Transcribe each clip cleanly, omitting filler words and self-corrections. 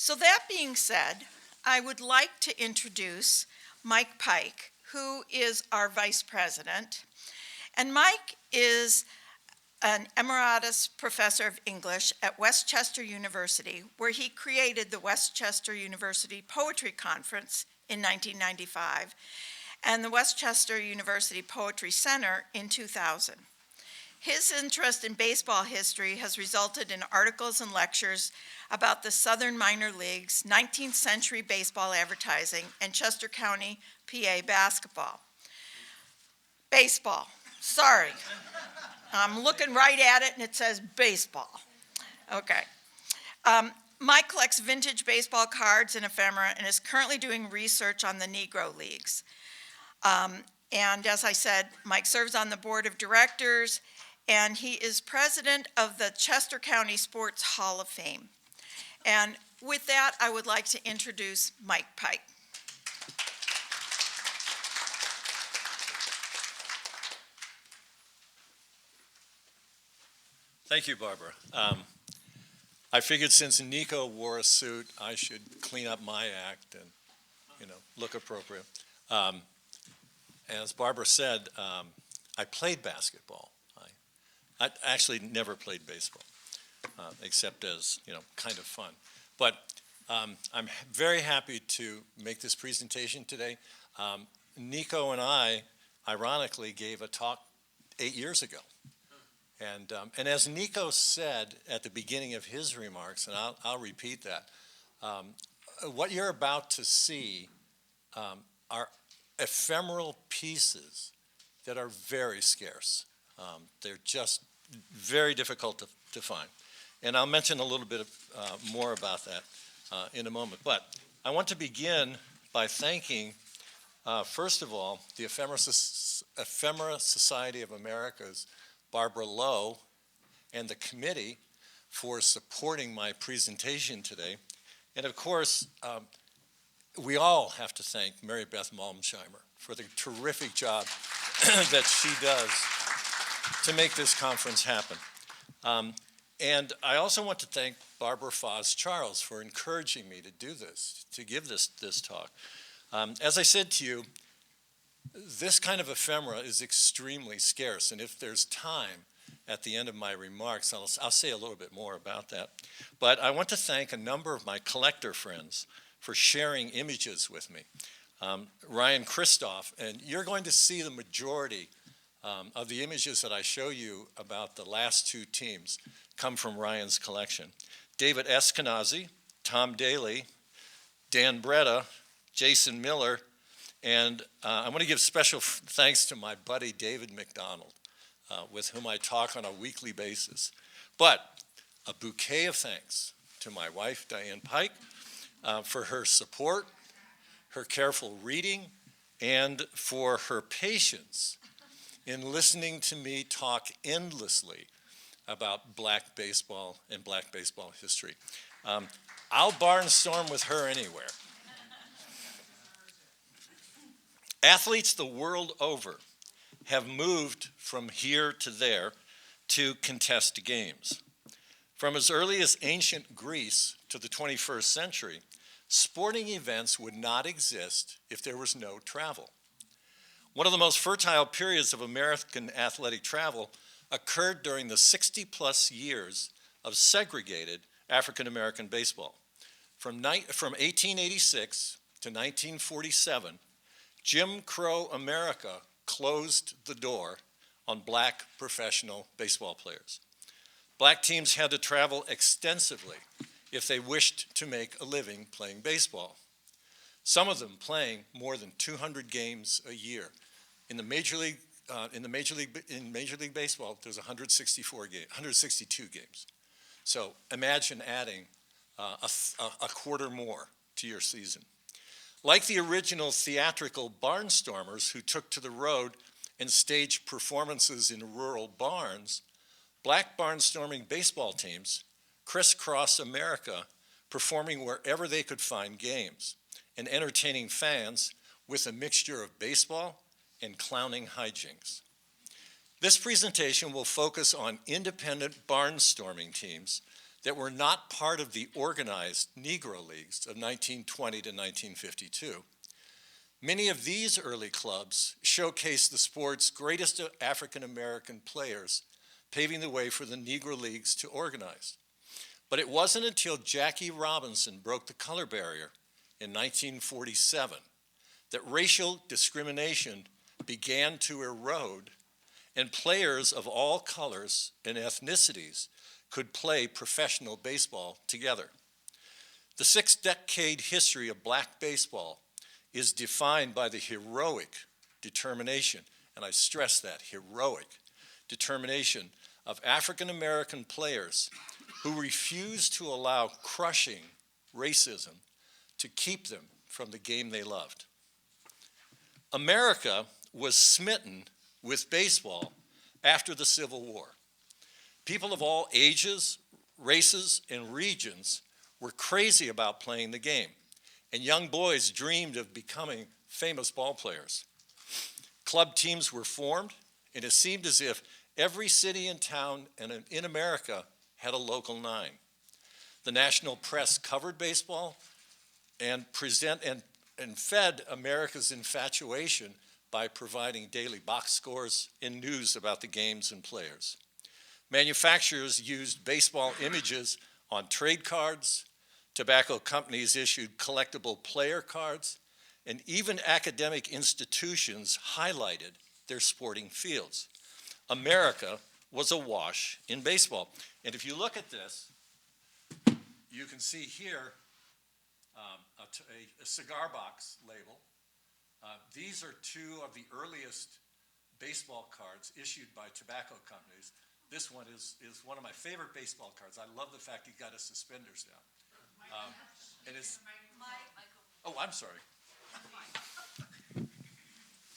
So that being said, I would like to introduce Mike Peich, who is our vice president. And Mike is an emeritus professor of English at Westchester University, where he created the Westchester University Poetry Conference in 1995 and the Westchester University Poetry Center in 2000. His interest in baseball history has resulted in articles and lectures about the Southern minor leagues, 19th century baseball advertising, and Chester County, PA basketball. Baseball, sorry. I'm looking right at it and it says baseball. Okay. Mike collects vintage baseball cards and ephemera and is currently doing research on the Negro Leagues. And as I said, Mike serves on the board of directors and he is president of the Chester County Sports Hall of Fame. And with that, I would like to introduce Mike Peich. Thank you, Barbara. I figured since Nico wore a suit, I should clean up my act and, look appropriate. As Barbara said, I played basketball. I actually never played baseball, except as, kind of fun. But I'm very happy to make this presentation today. Nico and I, ironically, gave a talk 8 years ago. And as Nico said at the beginning of his remarks, and I'll repeat that, what you're about to see are ephemeral pieces that are very scarce. They're just very difficult to find. And I'll mention a little bit more about that in a moment. But I want to begin by thanking, first of all, the Ephemera Society of America's Barbara Lowe and the committee for supporting my presentation today. And of course, we all have to thank Mary Beth Malmsheimer for the terrific job that she does to make this conference happen. And I also want to thank Barbara Foz-Charles for encouraging me to do this, to give this talk. As I said to you, this kind of ephemera is extremely scarce, and if there's time at the end of my remarks, I'll say a little bit more about that. But I want to thank a number of my collector friends for sharing images with me. Ryan Christoph, and you're going to see the majority of the images that I show you about the last two teams come from Ryan's collection. David Eskenazi, Tom Daly, Dan Bretta, Jason Miller, and I want to give special thanks to my buddy David McDonald, with whom I talk on a weekly basis. But a bouquet of thanks to my wife, Diane Peich, for her support, her careful reading, and for her patience in listening to me talk endlessly about black baseball and black baseball history. I'll barnstorm with her anywhere. Athletes the world over have moved from here to there to contest games. From as early as ancient Greece to the 21st century, sporting events would not exist if there was no travel. One of the most fertile periods of American athletic travel occurred during the 60-plus years of segregated African-American baseball. From 1886 to 1947, Jim Crow America closed the door on black professional baseball players. Black teams had to travel extensively if they wished to make a living playing baseball. Some of them playing more than 200 games a year. In Major League Baseball, there's 162 games. So imagine adding a quarter more to your season. Like the original theatrical Barnstormers who took to the road and staged performances in rural barns, black barnstorming baseball teams crisscross America, performing wherever they could find games and entertaining fans with a mixture of baseball and clowning hijinks. This presentation will focus on independent barnstorming teams that were not part of the organized Negro Leagues of 1920 to 1952. Many of these early clubs showcased the sport's greatest African American players, paving the way for the Negro Leagues to organize. But it wasn't until Jackie Robinson broke the color barrier in 1947 that racial discrimination began to erode and players of all colors and ethnicities could play professional baseball together. The 6-decade history of black baseball is defined by the heroic determination, and I stress that, heroic determination of African American players who refused to allow crushing racism to keep them from the game they loved. America was smitten with baseball after the Civil War. People of all ages, races, and regions were crazy about playing the game, and young boys dreamed of becoming famous ball players. Club teams were formed, and it seemed as if every city and town in America had a local nine. The national press covered baseball and fed America's infatuation by providing daily box scores and news about the games and players. Manufacturers used baseball images on trade cards, tobacco companies issued collectible player cards, and even academic institutions highlighted their sporting fields. America was awash in baseball. And if you look at this, you can see here a cigar box label. These are two of the earliest baseball cards issued by tobacco companies. This one is one of my favorite baseball cards. I love the fact he got his suspenders down. And it's, oh, I'm sorry.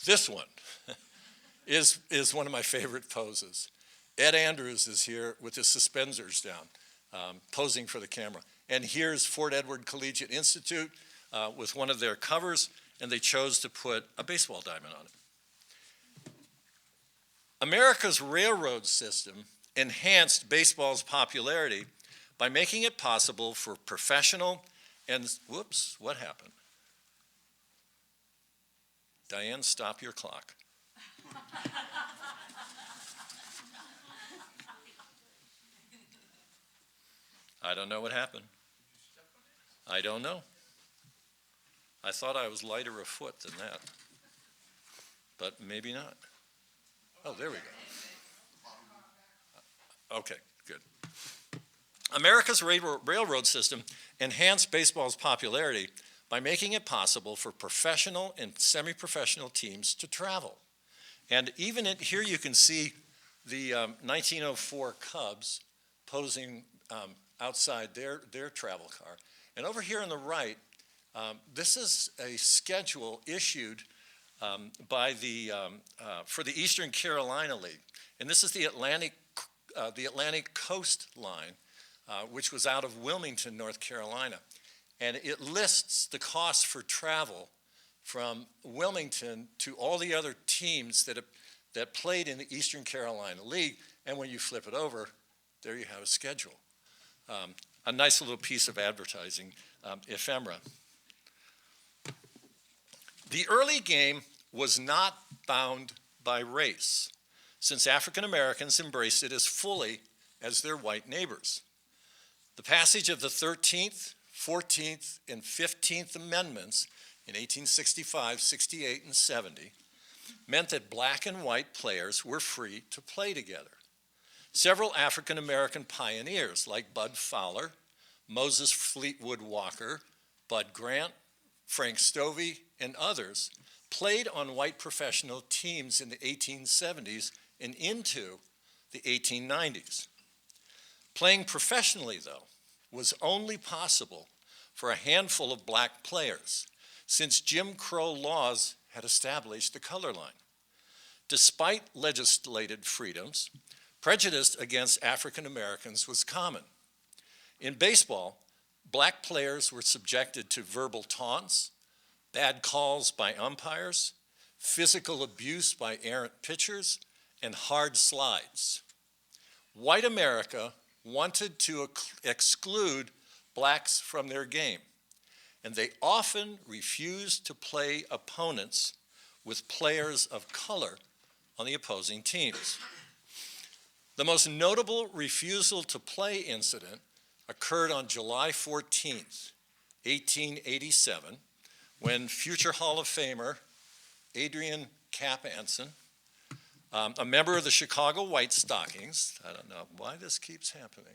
This one is one of my favorite poses. Ed Andrews is here with his suspenders down, posing for the camera. And here's Fort Edward Collegiate Institute with one of their covers, and they chose to put a baseball diamond on it. America's railroad system enhanced baseball's popularity by making it possible for professional and, whoops, what happened? Diane, stop your clock. I don't know what happened. I don't know. I thought I was lighter of foot than that, but maybe not. Oh, there we go. Okay, good. America's railroad system enhanced baseball's popularity by making it possible for professional and semi-professional teams to travel. And even here you can see the 1904 Cubs posing outside their travel car. And over here on the right, this is a schedule issued for the Eastern Carolina League. And this is the Atlantic Coast Line, which was out of Wilmington, North Carolina. And it lists the cost for travel from Wilmington to all the other teams that played in the Eastern Carolina League. And when you flip it over, there you have a schedule. A nice little piece of advertising ephemera. The early game was not bound by race, since African Americans embraced it as fully as their white neighbors. The passage of the 13th, 14th, and 15th Amendments in 1865, 68, and 70 meant that black and white players were free to play together. Several African American pioneers like Bud Fowler, Moses Fleetwood Walker, Bud Grant, Frank Stovey, and others played on white professional teams in the 1870s and into the 1890s. Playing professionally, though, was only possible for a handful of black players, since Jim Crow laws had established the color line. Despite legislated freedoms, prejudice against African Americans was common. In baseball, black players were subjected to verbal taunts, bad calls by umpires, physical abuse by errant pitchers, and hard slides. White America wanted to exclude blacks from their game, and they often refused to play opponents with players of color on the opposing teams. The most notable refusal to play incident occurred on July 14th, 1887, when future Hall of Famer Adrian Cap Anson, a member of the Chicago White Stockings, I don't know why this keeps happening,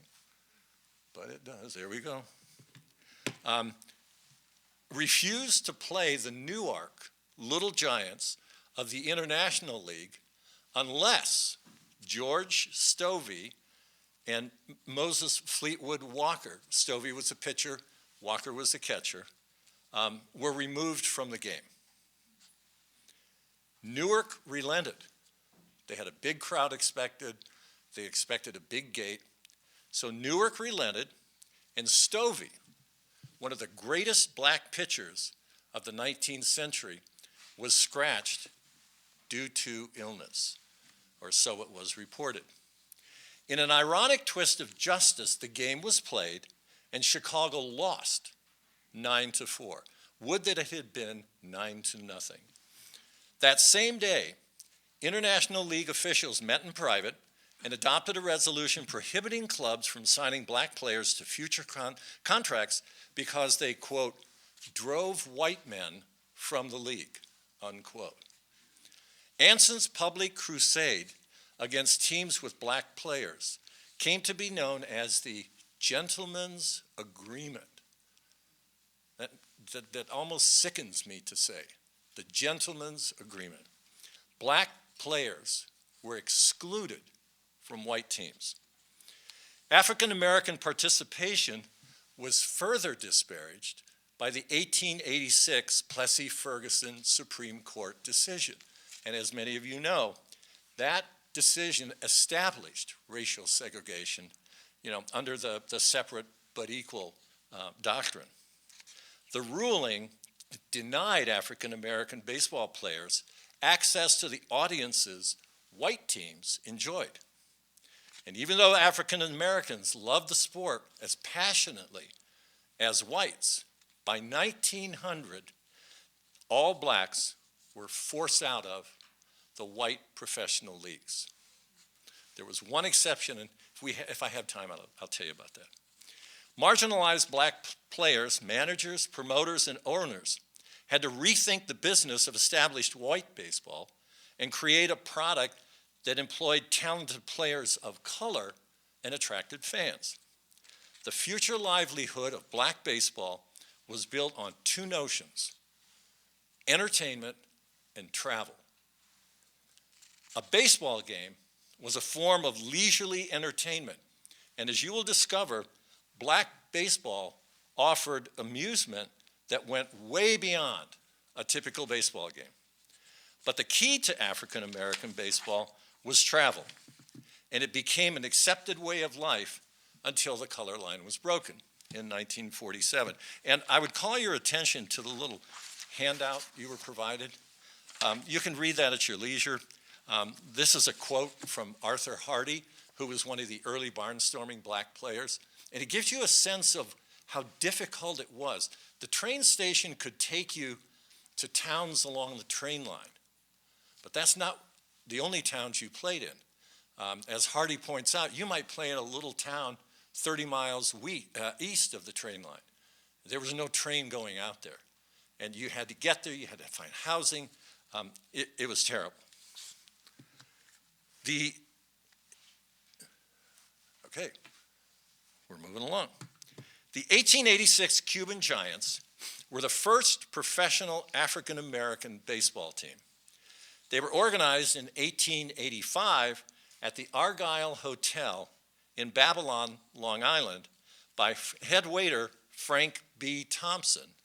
but it does, there we go, refused to play the Newark Little Giants of the International League unless George Stovey and Moses Fleetwood Walker, Stovey was the pitcher, Walker was the catcher, were removed from the game. Newark relented. They had a big crowd expected. They expected a big gate. So Newark relented, and Stovey, one of the greatest black pitchers of the 19th century, was scratched due to illness, or so it was reported. In an ironic twist of justice, the game was played, and Chicago lost 9-4. Would that it had been 9-0. That same day, International League officials met in private and adopted a resolution prohibiting clubs from signing black players to future contracts because they, quote, drove white men from the league, unquote. Anson's public crusade against teams with black players came to be known as the Gentleman's Agreement. That almost sickens me to say, the Gentleman's Agreement. Black players were excluded from white teams. African American participation was further disparaged by the 1886 Plessy-Ferguson Supreme Court decision. And as many of you know, that decision established racial segregation, under the separate but equal doctrine. The ruling denied African American baseball players access to the audiences white teams enjoyed. And even though African Americans loved the sport as passionately as whites, by 1900, all blacks were forced out of the white professional leagues. There was one exception, and if I have time, I'll tell you about that. Marginalized black players, managers, promoters, and owners had to rethink the business of established white baseball and create a product that employed talented players of color and attracted fans. The future livelihood of black baseball was built on two notions: entertainment and travel. A baseball game was a form of leisurely entertainment, and as you will discover, black baseball offered amusement that went way beyond a typical baseball game. But the key to African American baseball was travel, and it became an accepted way of life until the color line was broken in 1947. And I would call your attention to the little handout you were provided. You can read that at your leisure. This is a quote from Arthur Hardy, who was one of the early barnstorming black players. And it gives you a sense of how difficult it was. The train station could take you to towns along the train line, but that's not the only towns you played in. As Hardy points out, you might play in a little town 30 miles east of the train line. There was no train going out there, and you had to get there, you had to find housing. It was terrible. Okay, we're moving along. The 1886 Cuban Giants were the first professional African-American baseball team. They were organized in 1885 at the Argyle Hotel in Babylon, Long Island, by head waiter Frank B. Thompson,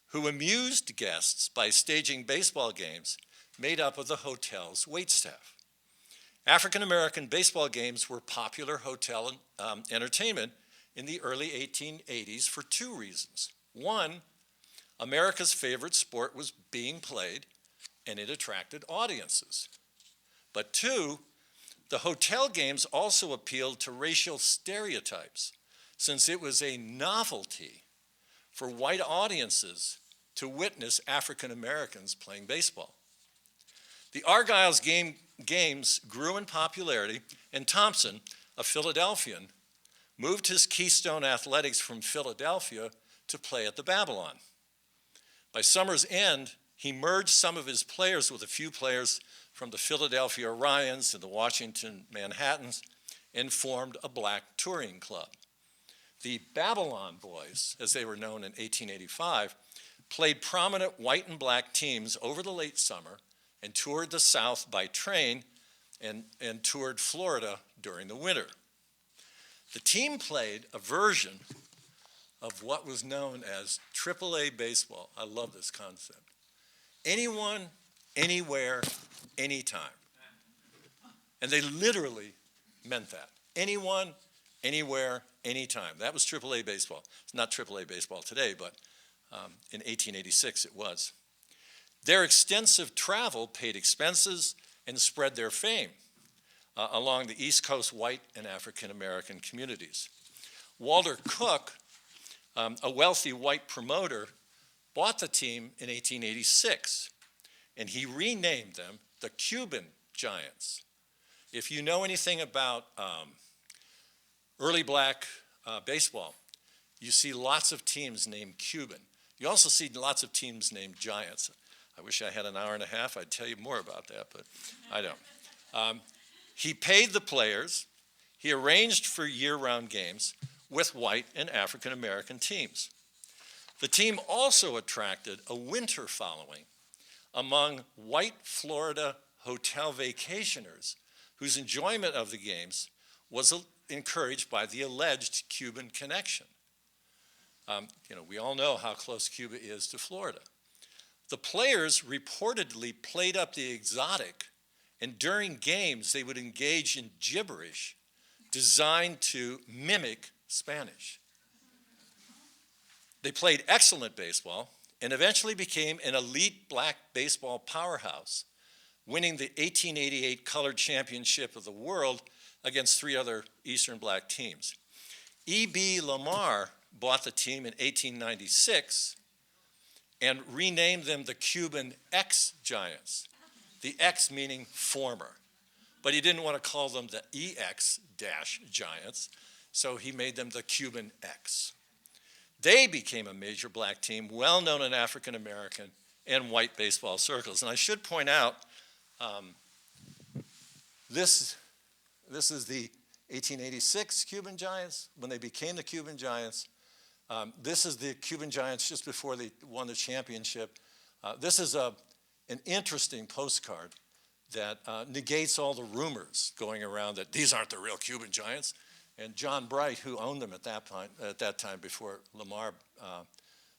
who amused guests by staging baseball games made up of the hotel's waitstaff. African-American baseball games were popular hotel entertainment in the early 1880s for two reasons. One, America's favorite sport was being played, and it attracted audiences. But two, The hotel games also appealed to racial stereotypes, since it was a novelty for white audiences to witness African Americans playing baseball. The Argyle's games grew in popularity, and Thompson, a Philadelphian, moved his Keystone Athletics from Philadelphia to play at the Babylon. By summer's end, he merged some of his players with a few players from the Philadelphia Orions and the Washington Manhattans and formed a black touring club. The Babylon Boys, as they were known in 1885, played prominent white and black teams over the late summer and toured the South by train and toured Florida during the winter. The team played a version of what was known as AAA baseball. I love this concept. Anyone, anywhere, anytime. And they literally meant that. Anyone, anywhere, anytime. That was AAA baseball. It's not AAA baseball today, but in 1886 it was. Their extensive travel paid expenses and spread their fame along the East Coast white and African American communities. Walter Cook, a wealthy white promoter, bought the team in 1886, and he renamed them the Cuban Giants. If you know anything about early black baseball, you see lots of teams named Cuban. You also see lots of teams named Giants. I wish I had an hour and a half. I'd tell you more about that, but I don't. He paid the players. He arranged for year-round games with white and African American teams. The team also attracted a winter following among white Florida hotel vacationers whose enjoyment of the games was encouraged by the alleged Cuban connection. We all know how close Cuba is to Florida. The players reportedly played up the exotic, and during games they would engage in gibberish designed to mimic Spanish. They played excellent baseball and eventually became an elite black baseball powerhouse, winning the 1888 Colored Championship of the World against 3 other Eastern black teams. E.B. Lamar bought the team in 1896 and renamed them the Cuban X-Giants, the X meaning former. But he didn't want to call them the EX-Giants, so he made them the Cuban X. They became a major black team, well known in African American and white baseball circles. And I should point out, this is the 1886 Cuban Giants, when they became the Cuban Giants. This is the Cuban Giants just before they won the championship. This is an interesting postcard that negates all the rumors going around that these aren't the real Cuban Giants. And John Bright, who owned them at that time before Lamar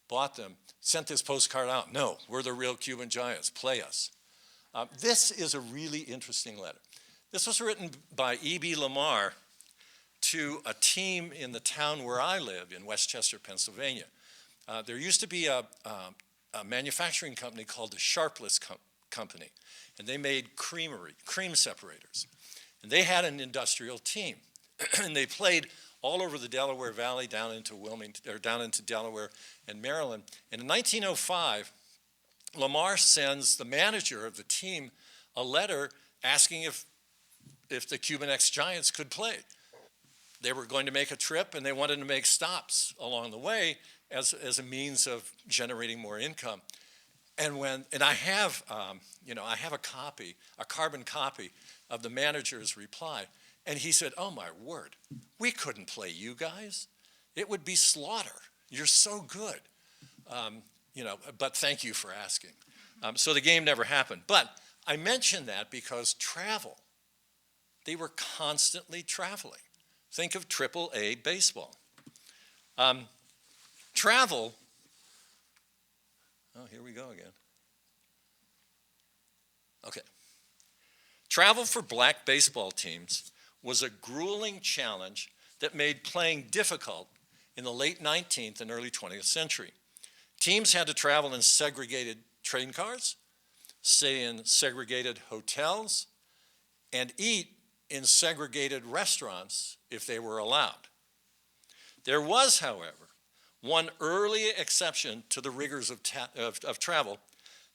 bought them, sent this postcard out. No, we're the real Cuban Giants. Play us. This is a really interesting letter. This was written by E.B. Lamar to a team in the town where I live, in Westchester, Pennsylvania. There used to be a manufacturing company called the Sharpless Company, and they made cream separators. And they had an industrial team, and they played all over the Delaware Valley, down into Wilmington, or down into Delaware and Maryland. And in 1905, Lamar sends the manager of the team a letter asking if the Cuban X-Giants could play. They were going to make a trip, and they wanted to make stops along the way as a means of generating more income. And I have a copy, a carbon copy of the manager's reply. And he said, "Oh my word, we couldn't play you guys. It would be slaughter. You're so good. But thank you for asking." So the game never happened. But I mention that because travel. They were constantly traveling. Think of AAA baseball. Travel, oh, here we go again. Okay. Travel for black baseball teams was a grueling challenge that made playing difficult in the late 19th and early 20th century. Teams had to travel in segregated train cars, stay in segregated hotels, and eat in segregated restaurants if they were allowed. There was, however, one early exception to the rigors of travel,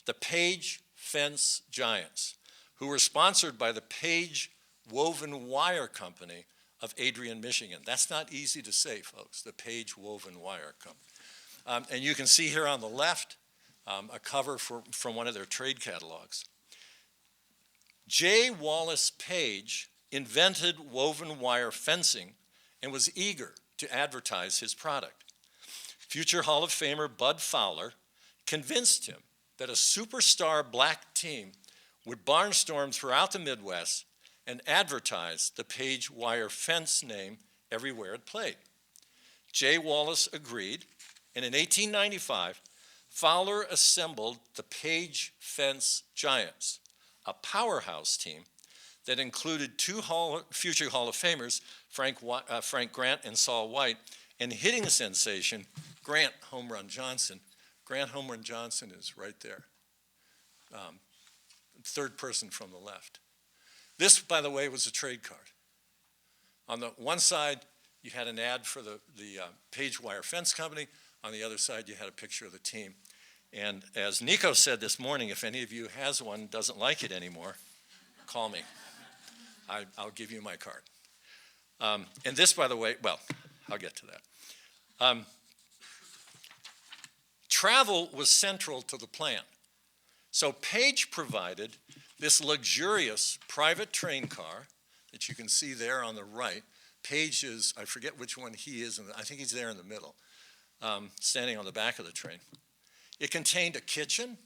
the Peich Fence Giants, who were sponsored by the Peich Woven Wire Company of Adrian, Michigan. That's not easy to say, folks, the Peich Woven Wire Company. And you can see here on the left a cover from one of their trade catalogs. J. Wallace Page invented woven wire fencing and was eager to advertise his product. Future Hall of Famer Bud Fowler convinced him that a superstar black team would barnstorm throughout the Midwest and advertise the Page Wire Fence name everywhere it played. J. Wallace agreed, and in 1895, Fowler assembled the Page Fence Giants, a powerhouse team that included two future Hall of Famers, Frank Grant and Saul White, and hitting sensation, Grant Home Run Johnson. Grant Home Run Johnson is right there, third person from the left. This, by the way, was a trade card. On the one side, you had an ad for the Page Wire Fence Company. On the other side, you had a picture of the team. And as Nico said this morning, if any of you has one, doesn't like it anymore, call me. I'll give you my card. And this, by the way, well, I'll get to that. Travel was central to the plan. So Peich provided this luxurious private train car that you can see there on the right. Peich is, I forget which one he is, I think he's there in the middle, standing on the back of the train. It contained a kitchen,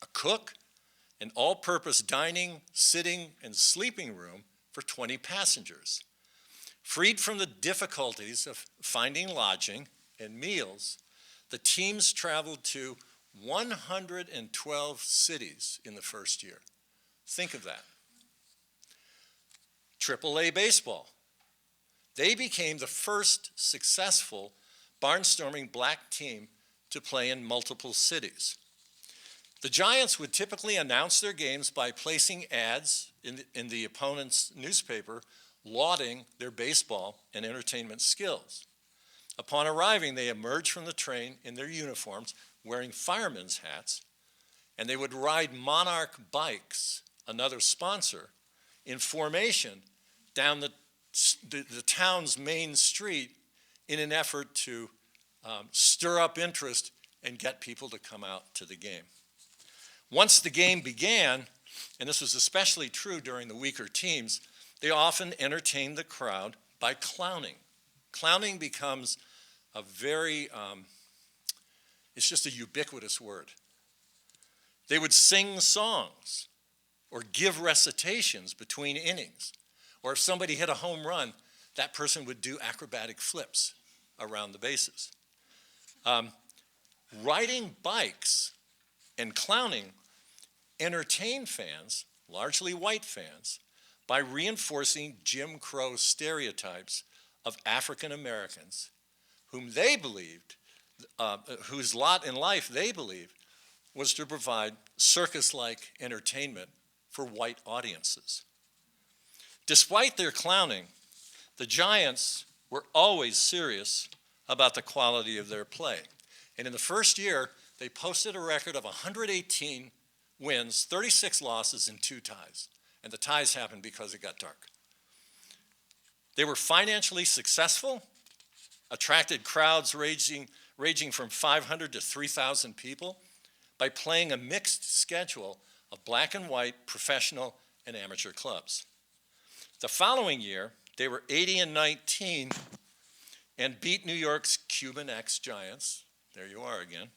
a cook, an all-purpose dining, sitting, and sleeping room for 20 passengers. Freed from the difficulties of finding lodging and meals, the teams traveled to 112 cities in the first year. Think of that. AAA baseball. They became the first successful barnstorming black team to play in multiple cities. The Giants would typically announce their games by placing ads in the opponent's newspaper lauding their baseball and entertainment skills. Upon arriving, they emerged from the train in their uniforms, wearing firemen's hats, and they would ride Monarch bikes, another sponsor, in formation down the town's main street in an effort to stir up interest and get people to come out to the game. Once the game began, and this was especially true during the weaker teams, they often entertained the crowd by clowning. Clowning becomes a very, it's just a ubiquitous word. They would sing songs or give recitations between innings. Or if somebody hit a home run, that person would do acrobatic flips around the bases. Riding bikes and clowning entertained fans, largely white fans, by reinforcing Jim Crow stereotypes of African Americans whom they believed, whose lot in life they believed was to provide circus-like entertainment for white audiences. Despite their clowning, the Giants were always serious about the quality of their play. And in the first year, they posted a record of 118 wins, 36 losses, and 2 ties. And the ties happened because it got dark. They were financially successful, attracted crowds ranging from 500 to 3,000 people by playing a mixed schedule of black and white, professional, and amateur clubs. The following year, they were 80-19 and beat New York's Cuban X Giants, there you are again,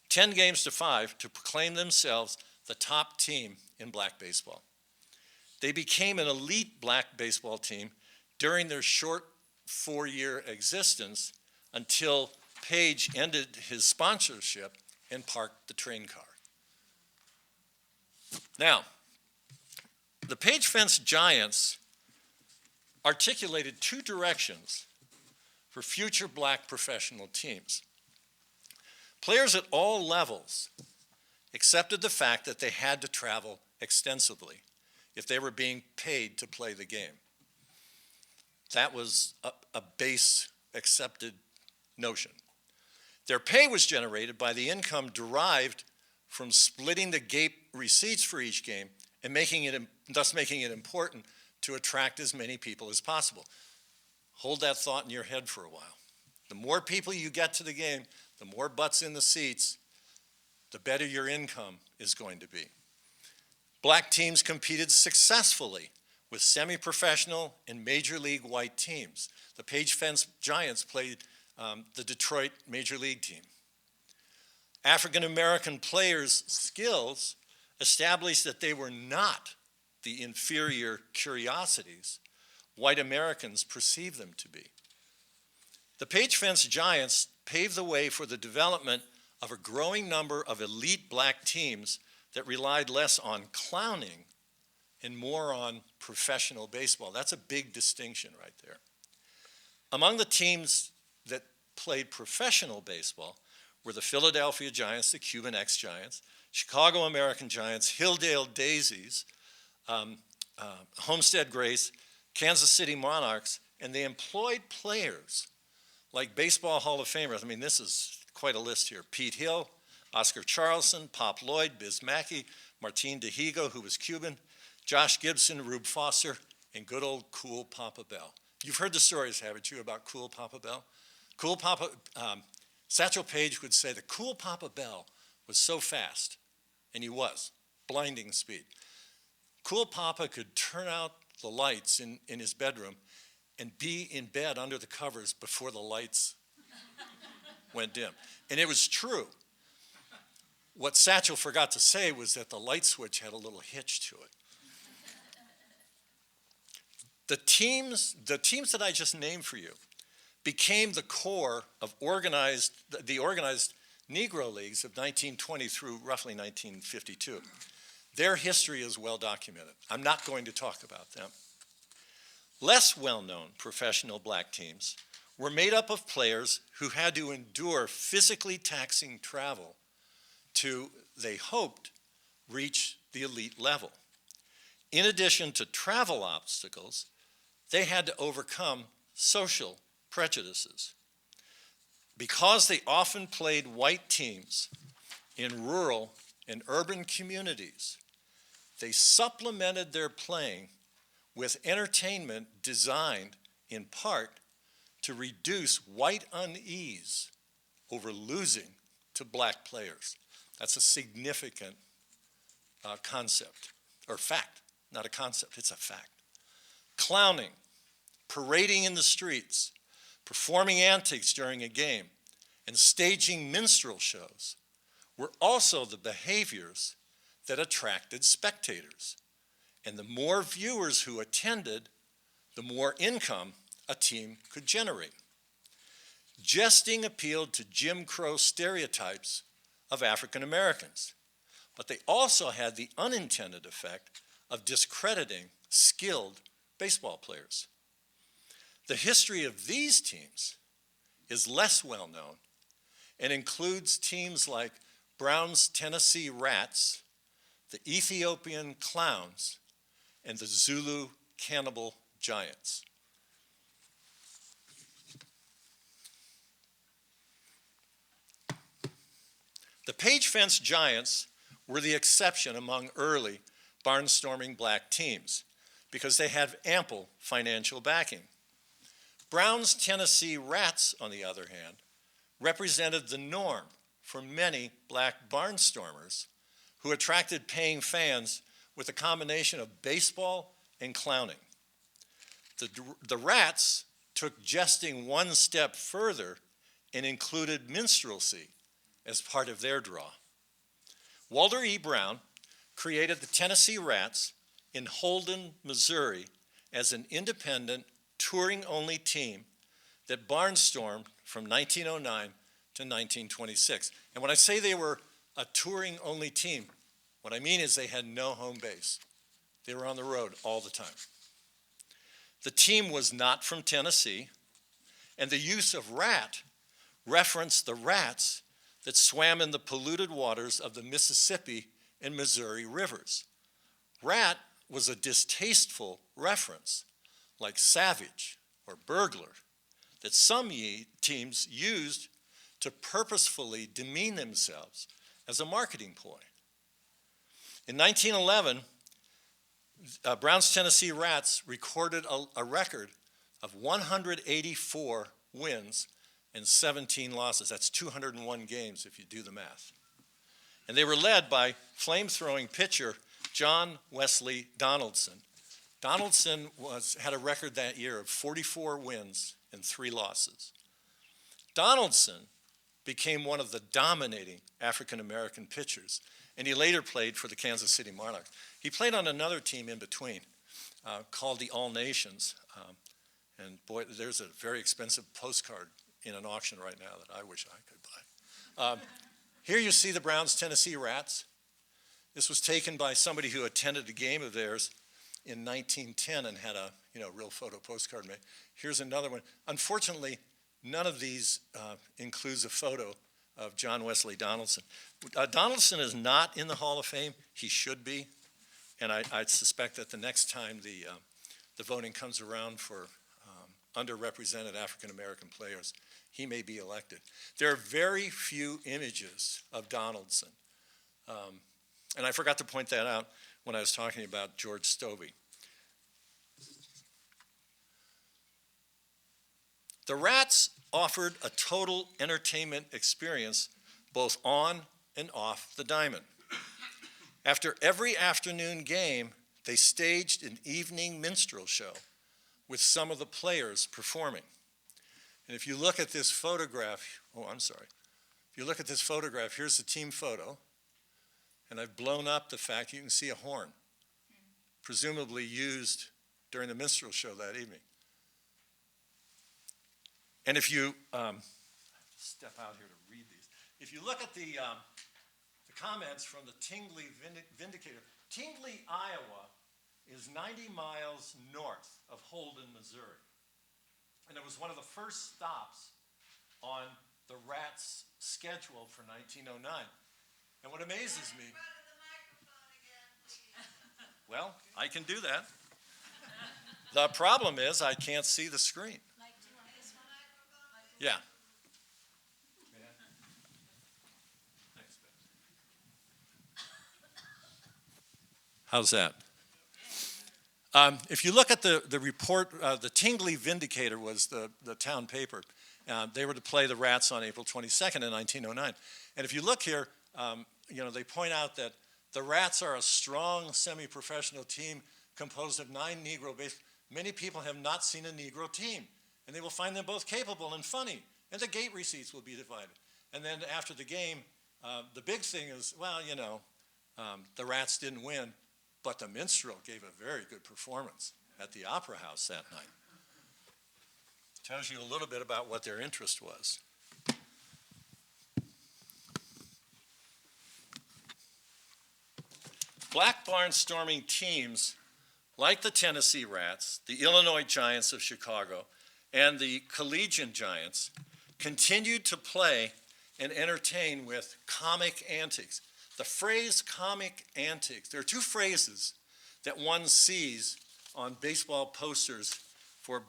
10 games to 5 to proclaim themselves the top team in black baseball. They became an elite black baseball team during their short 4-year existence until Peich ended his sponsorship and parked the train car. Now, the Peich Fence Giants articulated 2 directions for future black professional teams. Players at all levels accepted the fact that they had to travel extensively if they were being paid to play the game. That was a base accepted notion. Their pay was generated by the income derived from splitting the gate receipts for each game and thus making it important to attract as many people as possible. Hold that thought in your head for a while. The more people you get to the game, the more butts in the seats, the better your income is going to be. Black teams competed successfully with semi-professional and major league white teams. The Peich Fence Giants played the Detroit Major League team. African-American players' skills established that they were not the inferior curiosities white Americans perceived them to be. The Peich Fence Giants paved the way for the development of a growing number of elite black teams that relied less on clowning and more on professional baseball. That's a big distinction right there. Among the teams that played professional baseball were the Philadelphia Giants, the Cuban X-Giants, Chicago American Giants, Hilldale Daisies, Homestead Grace, Kansas City Monarchs, and they employed players like Baseball Hall of Famers. I mean, this is quite a list here. Pete Hill, Oscar Charleston, Pop Lloyd, Biz Mackey, Martin DeHigo, who was Cuban, Josh Gibson, Rube Foster, and good old Cool Papa Bell. You've heard the stories, haven't you, about Cool Papa Bell? Satchel Paige would say that Cool Papa Bell was so fast, and he was, blinding speed. Cool Papa could turn out the lights in his bedroom and be in bed under the covers before the lights went dim. And it was true. What Satchel forgot to say was that the light switch had a little hitch to it. The teams that I just named for you became the core of the organized Negro Leagues of 1920 through roughly 1952. Their history is well documented. I'm not going to talk about them. Less well-known professional black teams were made up of players who had to endure physically taxing travel to, they hoped, reach the elite level. In addition to travel obstacles, they had to overcome social prejudices. Because they often played white teams in rural and urban communities, they supplemented their playing with entertainment designed in part to reduce white unease over losing to black players. That's a significant concept, or fact, not a concept, it's a fact. Clowning, parading in the streets, performing antics during a game, and staging minstrel shows were also the behaviors that attracted spectators. And the more viewers who attended, the more income a team could generate. Jesting appealed to Jim Crow stereotypes of African Americans, but they also had the unintended effect of discrediting skilled baseball players. The history of these teams is less well known and includes teams like Brown's Tennessee Rats, the Ethiopian Clowns, and the Zulu Cannibal Giants. The Peich Fence Giants were the exception among early barnstorming black teams because they had ample financial backing. Brown's Tennessee Rats, on the other hand, represented the norm for many black barnstormers who attracted paying fans with a combination of baseball and clowning. The Rats took jesting one step further and included minstrelsy as part of their draw. Walter E. Brown created the Tennessee Rats in Holden, Missouri, as an independent, touring-only team that barnstormed from 1909 to 1926. And when I say they were a touring-only team, what I mean is they had no home base. They were on the road all the time. The team was not from Tennessee, and the use of rat referenced the rats that swam in the polluted waters of the Mississippi and Missouri rivers. Rat was a distasteful reference, like savage or burglar, that some teams used to purposefully demean themselves as a marketing ploy. In 1911, Brown's Tennessee Rats recorded a record of 184 wins and 17 losses. That's 201 games if you do the math. And they were led by flame-throwing pitcher John Wesley Donaldson. Donaldson had a record that year of 44 wins and 3 losses. Donaldson became one of the dominating African-American pitchers, and he later played for the Kansas City Monarchs. He played on another team in between called the All Nations. And boy, there's a very expensive postcard in an auction right now that I wish I could buy. Here you see the Browns Tennessee Rats. This was taken by somebody who attended a game of theirs in 1910 and had a real photo postcard made. Here's another one. Unfortunately, none of these includes a photo of John Wesley Donaldson. Donaldson is not in the Hall of Fame. He should be. And I suspect that the next time the voting comes around for underrepresented African-American players, he may be elected. There are very few images of Donaldson. And I forgot to point that out when I was talking about George Stovey. The Rats offered a total entertainment experience both on and off the diamond. After every afternoon game, they staged an evening minstrel show with some of the players performing. And if you look at this photograph, if you look at this photograph, here's the team photo, and I've blown up the fact you can see a horn, presumably used during the minstrel show that evening. And if you step out here to read these, if you look at the comments from the Tingley Vindicator, Tingley, Iowa is 90 miles north of Holden, Missouri. And it was one of the first stops on the Rats' schedule for 1909. And what amazes me, well, I can do that. The problem is I can't see the screen. Yeah. Thanks, Ben. How's that? If you look at the report, the Tingley Vindicator was the town paper. They were to play the Rats on April 22nd in 1909. And if you look here, they point out that the Rats are a strong semi-professional team composed of 9 Negro base. Many people have not seen a Negro team, and they will find them both capable and funny, and the gate receipts will be divided. And then after the game, the big thing is, the Rats didn't win, but the minstrel gave a very good performance at the Opera House that night. Tells you a little bit about what their interest was. Black barnstorming teams like the Tennessee Rats, the Illinois Giants of Chicago, and the Collegian Giants continued to play and entertain with comic antics. The phrase comic antics, there are 2 phrases that one sees on baseball posters for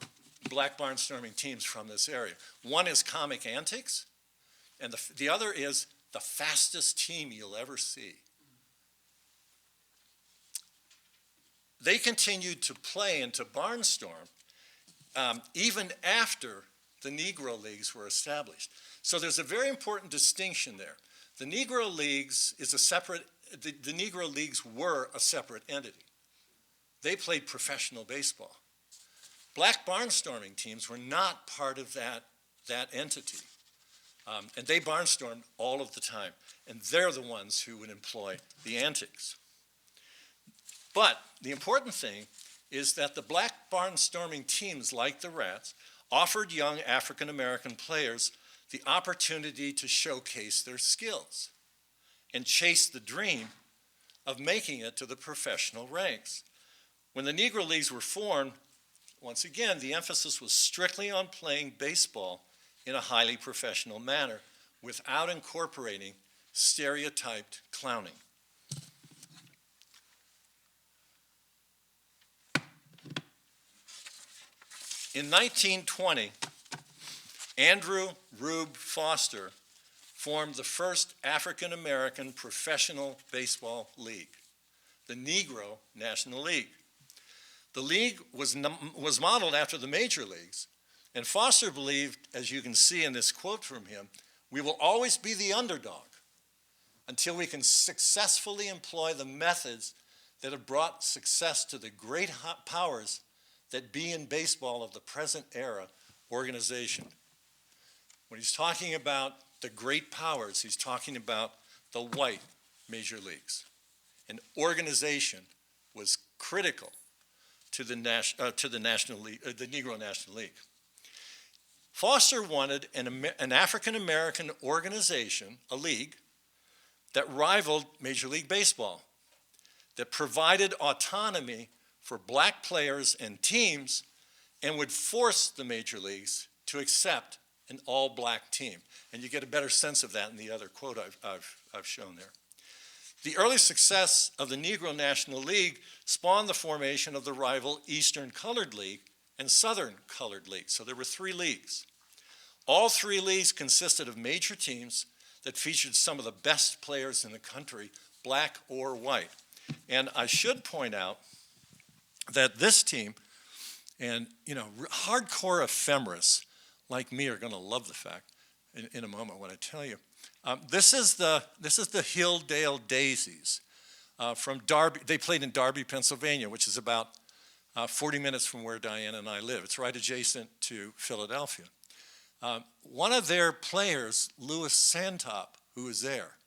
black barnstorming teams from this area. One is comic antics, and the other is the fastest team you'll ever see. They continued to play and to barnstorm even after the Negro Leagues were established. So there's a very important distinction there. The Negro Leagues the Negro Leagues were a separate entity. They played professional baseball. Black barnstorming teams were not part of that entity. And they barnstormed all of the time. And they're the ones who would employ the antics. But the important thing is that the black barnstorming teams like the Rats offered young African-American players the opportunity to showcase their skills and chase the dream of making it to the professional ranks. When the Negro Leagues were formed, once again, the emphasis was strictly on playing baseball in a highly professional manner without incorporating stereotyped clowning. In 1920, Andrew Rube Foster formed the first African-American professional baseball league, the Negro National League. The league was modeled after the major leagues, and Foster believed, as you can see in this quote from him, "We will always be the underdog until we can successfully employ the methods that have brought success to the great powers that be in baseball of the present era organization." When he's talking about the great powers, he's talking about the white major leagues. And organization was critical to the National League, the Negro National League. Foster wanted an African-American organization, a league, that rivaled Major League Baseball, that provided autonomy for black players and teams and would force the major leagues to accept an all-black team. And you get a better sense of that in the other quote I've shown there. The early success of the Negro National League spawned the formation of the rival Eastern Colored League and Southern Colored League. So there were three leagues. All three leagues consisted of major teams that featured some of the best players in the country, black or white. And I should point out that this team, and hardcore ephemerists like me are going to love the fact in a moment when I tell you. This is the Hilldale Daisies from Darby. They played in Darby, Pennsylvania, which is about 40 minutes from where Diana and I live. It's right adjacent to Philadelphia. One of their players, Louis Santop, who was there,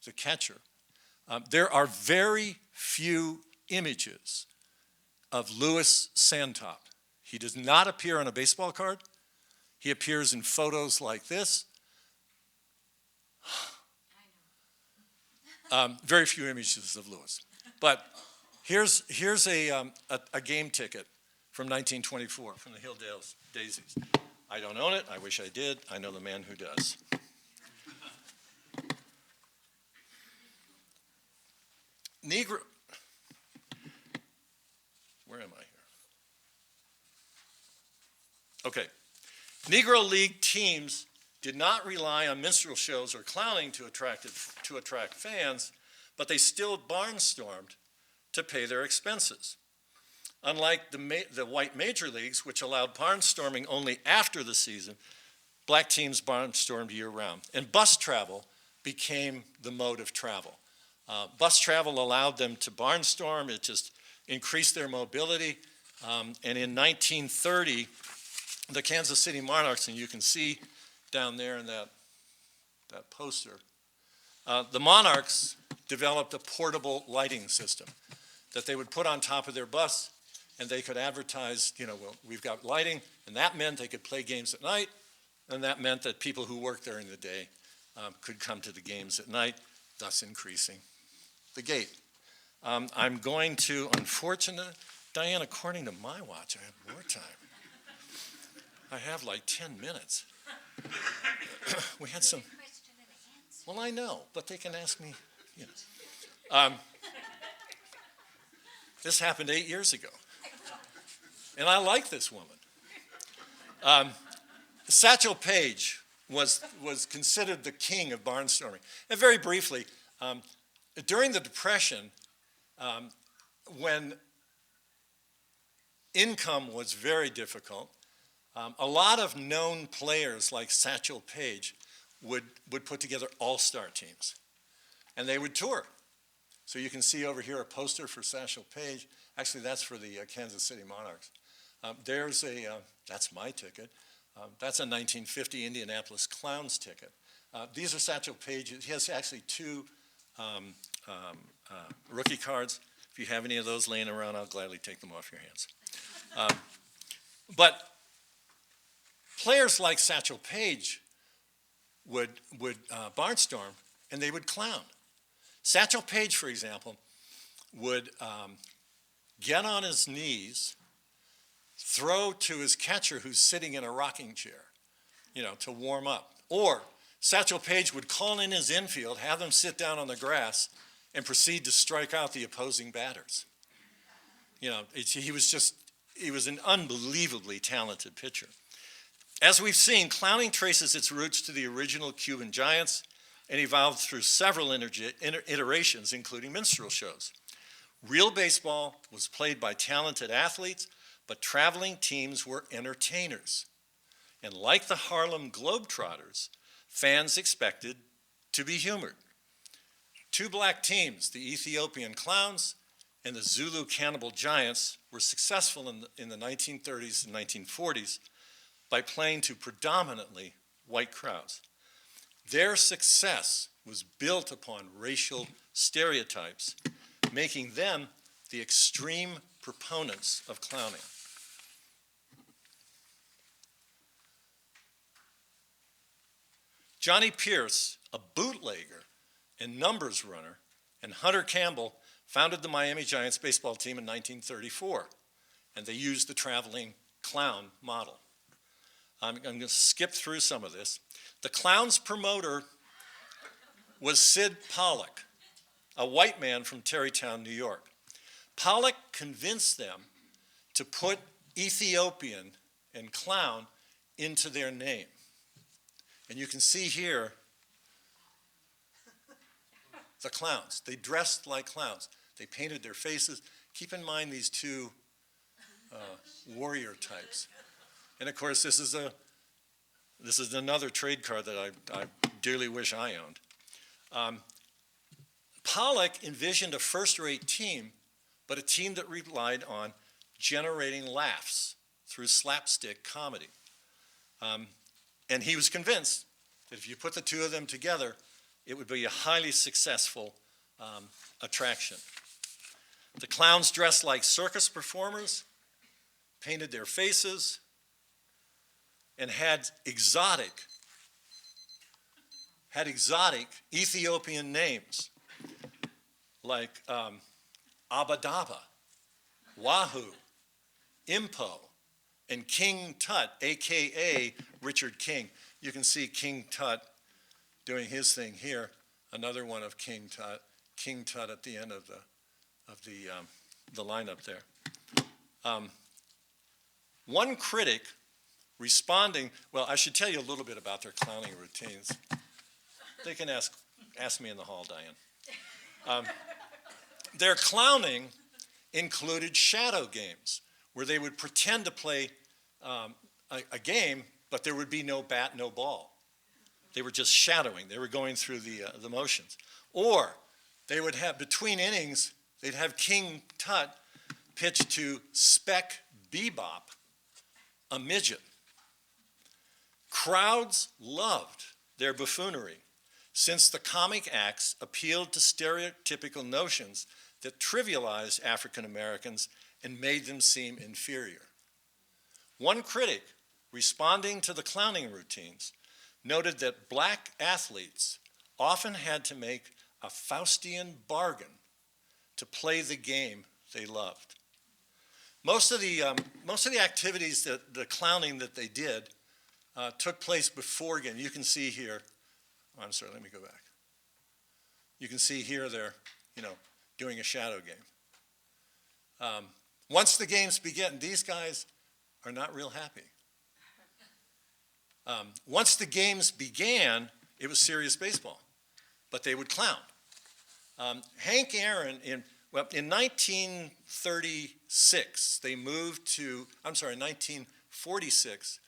the catcher. There are very few images of Louis Santop. He does not appear on a baseball card. He appears in photos like this. Very few images of Louis. But here's a game ticket from 1924 from the Hilldale Daisies. I don't own it. I wish I did. I know the man who does. Negro. Where am I here? Okay. Negro League teams did not rely on minstrel shows or clowning to attract fans, but they still barnstormed to pay their expenses. Unlike the white major leagues, which allowed barnstorming only after the season, black teams barnstormed year-round. And bus travel became the mode of travel. Bus travel allowed them to barnstorm. It just increased their mobility. And in 1930, the Kansas City Monarchs, and you can see down there in that poster, the Monarchs developed a portable lighting system that they would put on top of their bus, and they could advertise, well, we've got lighting, and that meant they could play games at night, and that meant that people who worked during the day could come to the games at night, thus increasing the gate. I'm going to, unfortunately, Diane, according to my watch, I have more time. I have like 10 minutes. We had some. Well, I know, but they can ask me. This happened 8 years ago, and I like this woman. Satchel Paige was considered the king of barnstorming. And very briefly, during the Depression, when income was very difficult, a lot of known players like Satchel Paige would put together all-star teams, and they would tour. So you can see over here a poster for Satchel Paige. Actually, that's for the Kansas City Monarchs. That's my ticket. That's a 1950 Indianapolis Clowns ticket. These are Satchel Paige. He has actually two rookie cards. If you have any of those laying around, I'll gladly take them off your hands. But players like Satchel Paige would barnstorm, and they would clown. Satchel Paige, for example, would get on his knees, throw to his catcher who's sitting in a rocking chair, to warm up. Or Satchel Paige would call in his infield, have them sit down on the grass, and proceed to strike out the opposing batters. He was just he was an unbelievably talented pitcher. As we've seen, clowning traces its roots to the original Cuban giants and evolved through several iterations, including minstrel shows. Real baseball was played by talented athletes, but traveling teams were entertainers. And like the Harlem Globetrotters, fans expected to be humored. Two black teams, the Ethiopian Clowns and the Zulu Cannibal Giants, were successful in the 1930s and 1940s by playing to predominantly white crowds. Their success was built upon racial stereotypes, making them the extreme proponents of clowning. Johnny Pierce, a bootlegger and numbers runner, and Hunter Campbell founded the Miami Giants baseball team in 1934, and they used the traveling clown model. I'm going to skip through some of this. The Clowns' promoter was Sid Pollock, a white man from Tarrytown, New York. Pollock convinced them to put Ethiopian and clown into their name. And you can see here the clowns. They dressed like clowns. They painted their faces. Keep in mind these two warrior types. And of course, this is another trade card that I dearly wish I owned. Pollock envisioned a first-rate team, but a team that relied on generating laughs through slapstick comedy. And he was convinced that if you put the two of them together, it would be a highly successful attraction. The clowns dressed like circus performers, painted their faces, and had exotic Ethiopian names like Abadaba, Wahoo, Impo, and King Tut, AKA Richard King. You can see King Tut doing his thing here. Another one of King Tut at the end of the lineup there. One critic responding, well, I should tell you a little bit about their clowning routines. They can ask me in the hall, Diane. Their clowning included shadow games, where they would pretend to play a game, but there would be no bat, no ball. They were just shadowing. They were going through the motions. Or they would have, between innings, they'd have King Tut pitch to Spec Bebop, a midget. Crowds loved their buffoonery, since the comic acts appealed to stereotypical notions that trivialized African Americans and made them seem inferior. One critic, responding to the clowning routines, noted that black athletes often had to make a Faustian bargain to play the game they loved. Most of the activities that the clowning that they did took place before game. You can see here. Oh, I'm sorry. Let me go back. You can see here they're, doing a shadow game. Once the games begin, these guys are not real happy. Once the games began, it was serious baseball, but they would clown. Hank Aaron, in 1946, 1946,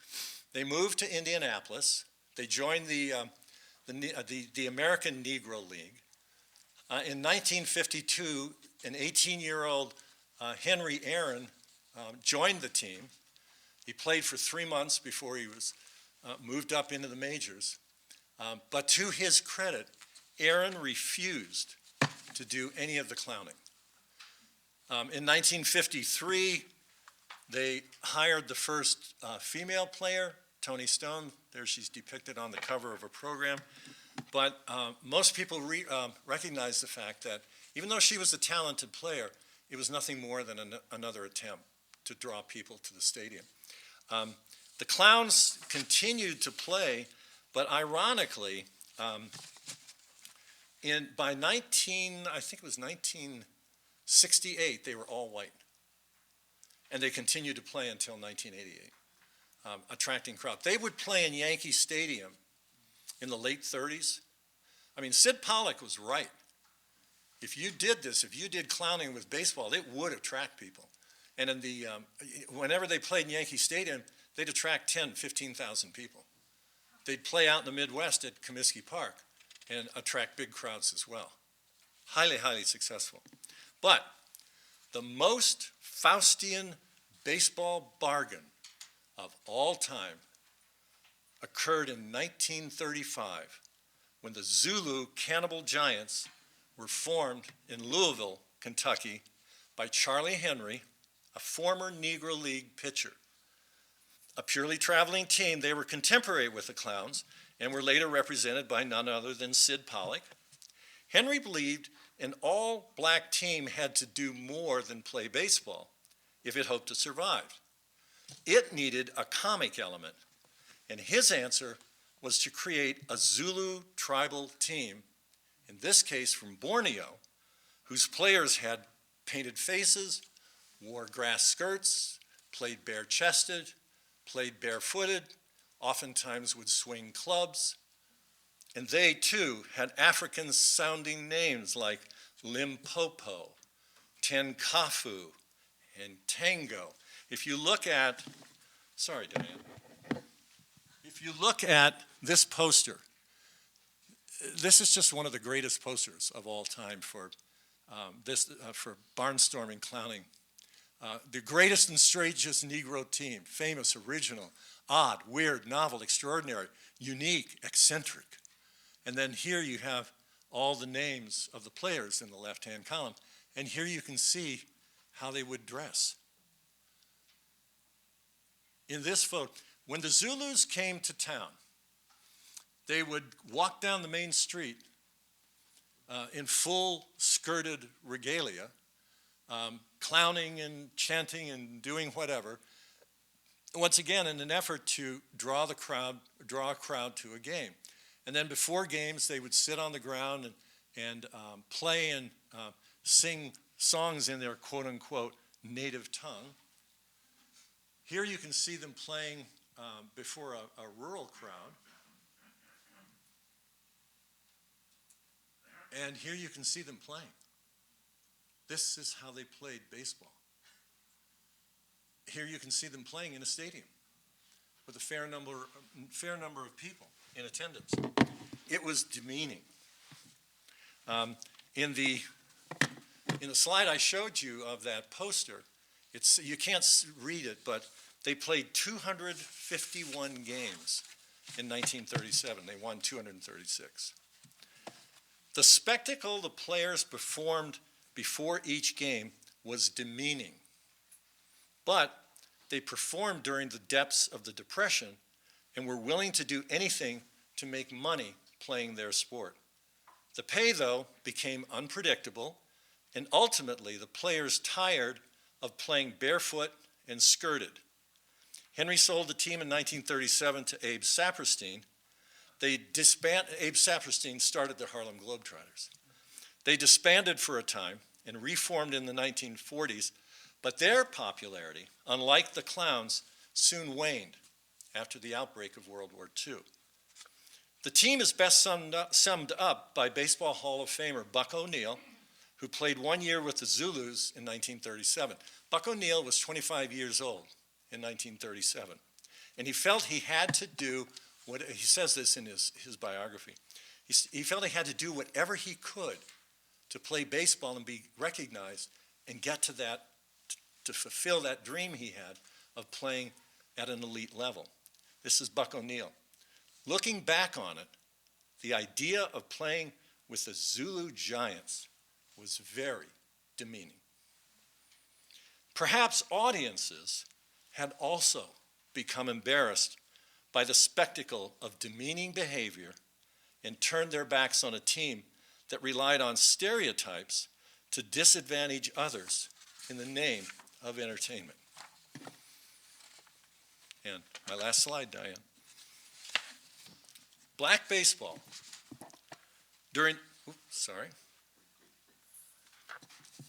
they moved to Indianapolis. They joined the American Negro League. In 1952, an 18-year-old Henry Aaron joined the team. He played for 3 months before he was moved up into the majors. But to his credit, Aaron refused to do any of the clowning. In 1953, they hired the first female player, Toni Stone. There she's depicted on the cover of a program. But most people recognize the fact that even though she was a talented player, it was nothing more than another attempt to draw people to the stadium. The clowns continued to play, but ironically, by 1968, they were all white. and they continued to play until 1988, attracting crowds. They would play in Yankee Stadium in the late 30s. I mean, Sid Pollock was right. If you did this, if you did clowning with baseball, it would attract people. And in the, whenever they played in Yankee Stadium, they'd attract 10, 15,000 people. They'd play out in the Midwest at Comiskey Park and attract big crowds as well. Highly, highly successful. But the most Faustian baseball bargain of all time occurred in 1935 when the Zulu Cannibal Giants were formed in Louisville, Kentucky by Charlie Henry, a former Negro League pitcher. A purely traveling team, they were contemporary with the Clowns and were later represented by none other than Sid Pollock. Henry believed an all-black team had to do more than play baseball if it hoped to survive. It needed a comic element, and his answer was to create a Zulu tribal team, in this case from Borneo, whose players had painted faces, wore grass skirts, played bare-chested, played barefooted, oftentimes would swing clubs, and they too had African-sounding names like Limpopo, Tenkafu, and Tango. If you look at, sorry Diane, if you look at this poster, this is just one of the greatest posters of all time for for barnstorming clowning. The greatest and strangest Negro team, famous, original, odd, weird, novel, extraordinary, unique, eccentric. And then here you have all the names of the players in the left-hand column. And here you can see how they would dress. In this photo, when the Zulus came to town, they would walk down the main street in full skirted regalia, clowning and chanting and doing whatever, once again in an effort to draw a crowd to a game. And then before games, they would sit on the ground and play and sing songs in their quote-unquote native tongue. Here you can see them playing before a rural crowd. And here you can see them playing. This is how they played baseball. Here you can see them playing in a stadium with a fair number of people in attendance. It was demeaning. In the slide I showed you of that poster, you can't read it, but they played 251 games in 1937. They won 236. The spectacle the players performed before each game was demeaning, but they performed during the depths of the Depression and were willing to do anything to make money playing their sport. The pay, though, became unpredictable, and ultimately the players tired of playing barefoot and skirted. Henry sold the team in 1937 to Abe Saperstein. Abe Saperstein started the Harlem Globetrotters. They disbanded for a time and reformed in the 1940s, but their popularity, unlike the Clowns, soon waned after the outbreak of World War II. The team is best summed up by Baseball Hall of Famer Buck O'Neil, who played 1 year with the Zulus in 1937. Buck O'Neil was 25 years old in 1937, and he felt he had to do he says this in his biography. He felt he had to do whatever he could to play baseball and be recognized and get to that, to fulfill that dream he had of playing at an elite level. This is Buck O'Neil. Looking back on it, the idea of playing with the Zulu Giants was very demeaning. Perhaps audiences had also become embarrassed by the spectacle of demeaning behavior and turned their backs on a team that relied on stereotypes to disadvantage others in the name of entertainment. And my last slide, Diane. Black baseball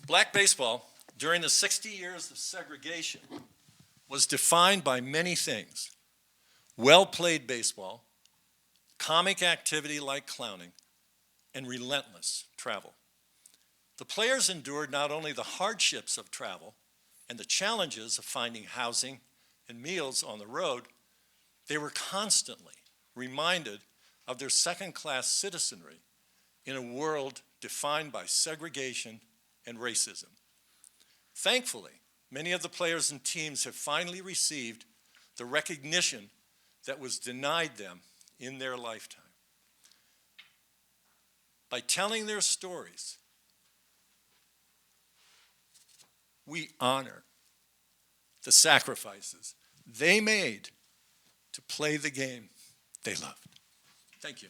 Black baseball during the 60 years of segregation was defined by many things: well-played baseball, comic activity like clowning, and relentless travel. The players endured not only the hardships of travel and the challenges of finding housing and meals on the road, they were constantly reminded of their second-class citizenry in a world defined by segregation and racism. Thankfully, many of the players and teams have finally received the recognition that was denied them in their lifetime. By telling their stories, we honor the sacrifices they made to play the game they loved. Thank you.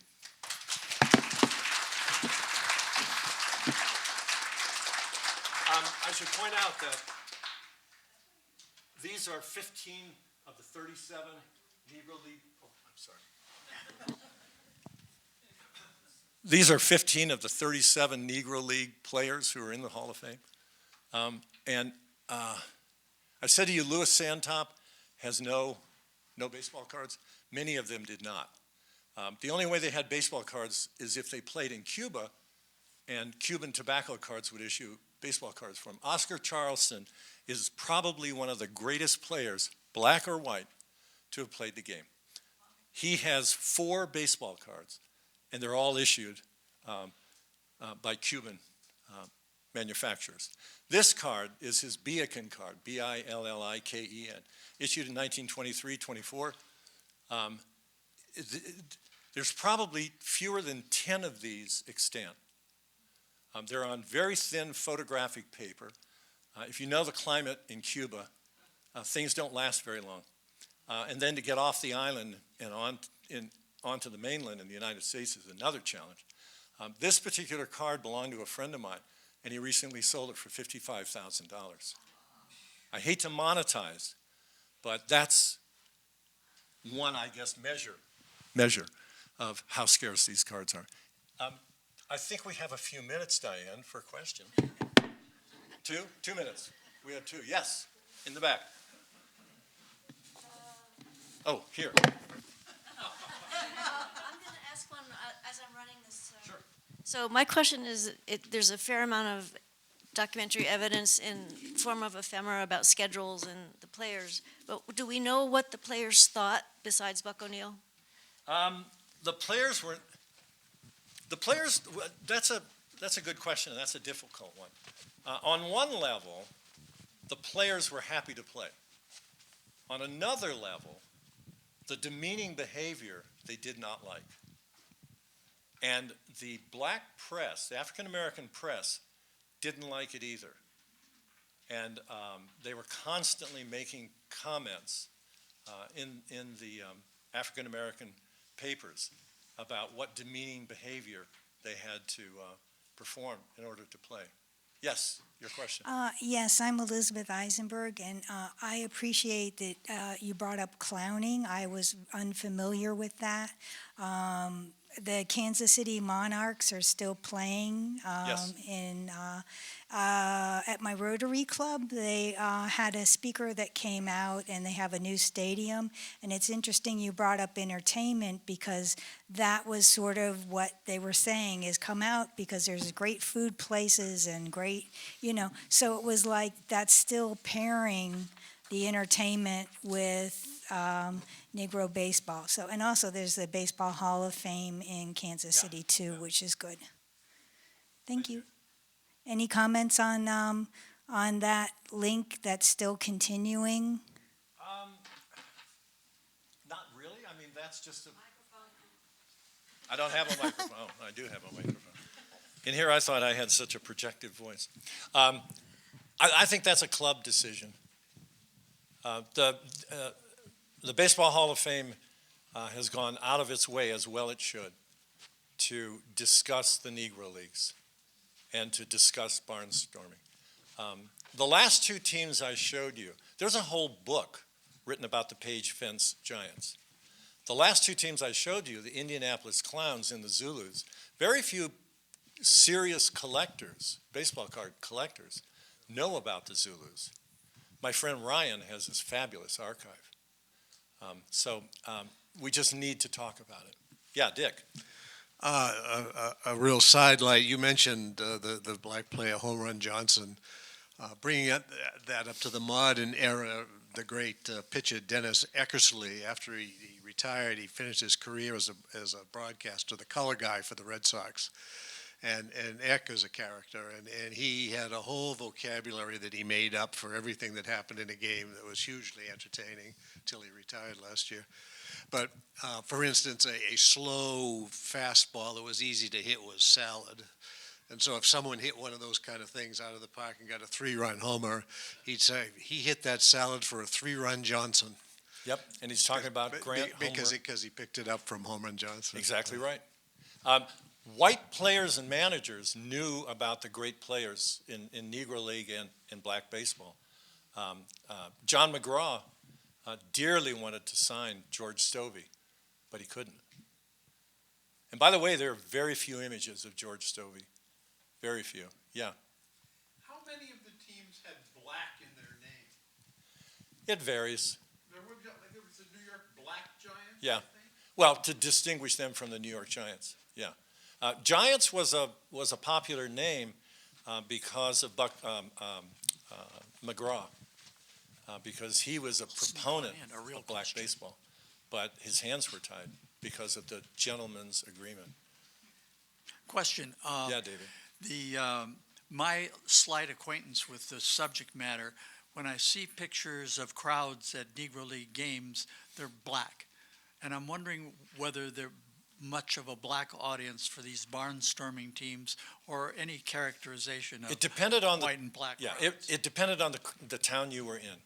I should point out that these are 15 of the 37 Negro League. Oh, I'm sorry. These are 15 of the 37 Negro League players who are in the Hall of Fame. I said to you, Louis Santop has no baseball cards. Many of them did not. The only way they had baseball cards is if they played in Cuba, and Cuban tobacco cards would issue baseball cards for him. Oscar Charleston is probably one of the greatest players, black or white, to have played the game. He has 4 baseball cards, and they're all issued by Cuban manufacturers. This card is his Billiken card, B-I-L-L-I-K-E-N, issued in 1923-24. There's probably fewer than 10 of these extant. They're on very thin photographic paper. If you know the climate in Cuba, things don't last very long. And then to get off the island and onto the mainland in the United States is another challenge. This particular card belonged to a friend of mine, and he recently sold it for $55,000. I hate to monetize, but that's one, I guess, measure of how scarce these cards are. I think we have a few minutes, Diane, for a question. 2 minutes. We have 2. Yes, in the back. Oh, here. I'm going to ask one as I'm running this. Sure. So my question is, there's a fair amount of documentary evidence in form of ephemera about schedules and the players, but do we know what the players thought besides Buck O'Neill? The players, that's a good question, and that's a difficult one. On one level, the players were happy to play. On another level, the demeaning behavior they did not like. And the black press, the African-American press, didn't like it either. And they were constantly making comments in the African-American papers about what demeaning behavior they had to perform in order to play. Yes, your question. Yes, I'm Elizabeth Eisenberg, and I appreciate that you brought up clowning. I was unfamiliar with that. The Kansas City Monarchs are still playing Yes. at my Rotary Club. They had a speaker that came out, and they have a new stadium. And it's interesting you brought up entertainment, because that was sort of what they were saying is come out because there's great food places and great, So it was like that's still pairing the entertainment with Negro baseball. So, and also there's the Baseball Hall of Fame in Kansas City too, which is good. Thank you. Any comments on that link that's still continuing? Not really. I mean, that's just a... I don't have a microphone. Oh, I do have a microphone. In here, I thought I had such a projected voice. I think that's a club decision. The Baseball Hall of Fame has gone out of its way, as well it should, to discuss the Negro Leagues and to discuss barnstorming. The last 2 teams I showed you, there's a whole book written about the Peich Fence Giants. The last 2 teams I showed you, the Indianapolis Clowns and the Zulus, very few serious collectors, baseball card collectors, know about the Zulus. My friend Ryan has this fabulous archive. We just need to talk about it. Yeah, Dick. A real sidelight. You mentioned the black player Home Run Johnson. Bringing that up to the modern era, the great pitcher Dennis Eckersley, after he retired, he finished his career as a broadcaster, the color guy for the Red Sox. And Eck is a character, and he had a whole vocabulary that he made up for everything that happened in a game that was hugely entertaining until he retired last year. But for instance, a slow fastball that was easy to hit was salad. And so if someone hit one of those kind of things out of the park and got a 3-run homer, he'd say, he hit that salad for a 3-run Johnson. Yep, and he's talking about Grant Homer. Because he picked it up from Home Run Johnson. Exactly right. White players and managers knew about the great players in Negro League and in black baseball. John McGraw dearly wanted to sign George Stovey, but he couldn't. And by the way, there are very few images of George Stovey. Very few, yeah. How many of the teams had black in their name? It varies. There was the New York Black Giants, Yeah. I think? Well, to distinguish them from the New York Giants, yeah. Giants was a popular name because of McGraw, because he was a proponent of black baseball, but his hands were tied because of the gentleman's agreement. Question. Yeah, David. My slight acquaintance with the subject matter, when I see pictures of crowds at Negro League games, they're black. And I'm wondering whether they're much of a black audience for these barnstorming teams or any characterization of It depended on white and black Yeah, crowds. it depended on the town you were in.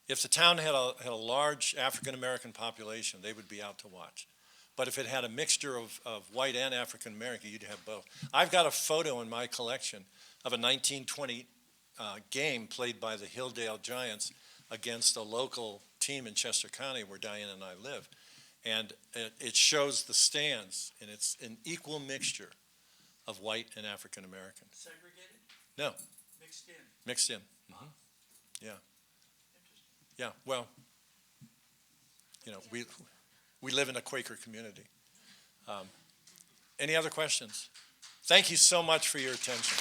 If the town had a large African-American population, they would be out to watch. But if it had a mixture of white and African-American, you'd have both. I've got a photo in my collection of a 1920 game played by the Hilldale Giants against a local team in Chester County where Diane and I live. And it shows the stands, and it's an equal mixture of white and African-American. Segregated? No. Mixed in? Mixed in. Mm-hmm. Yeah. Yeah, well, we live in a Quaker community. Any other questions? Thank you so much for your attention.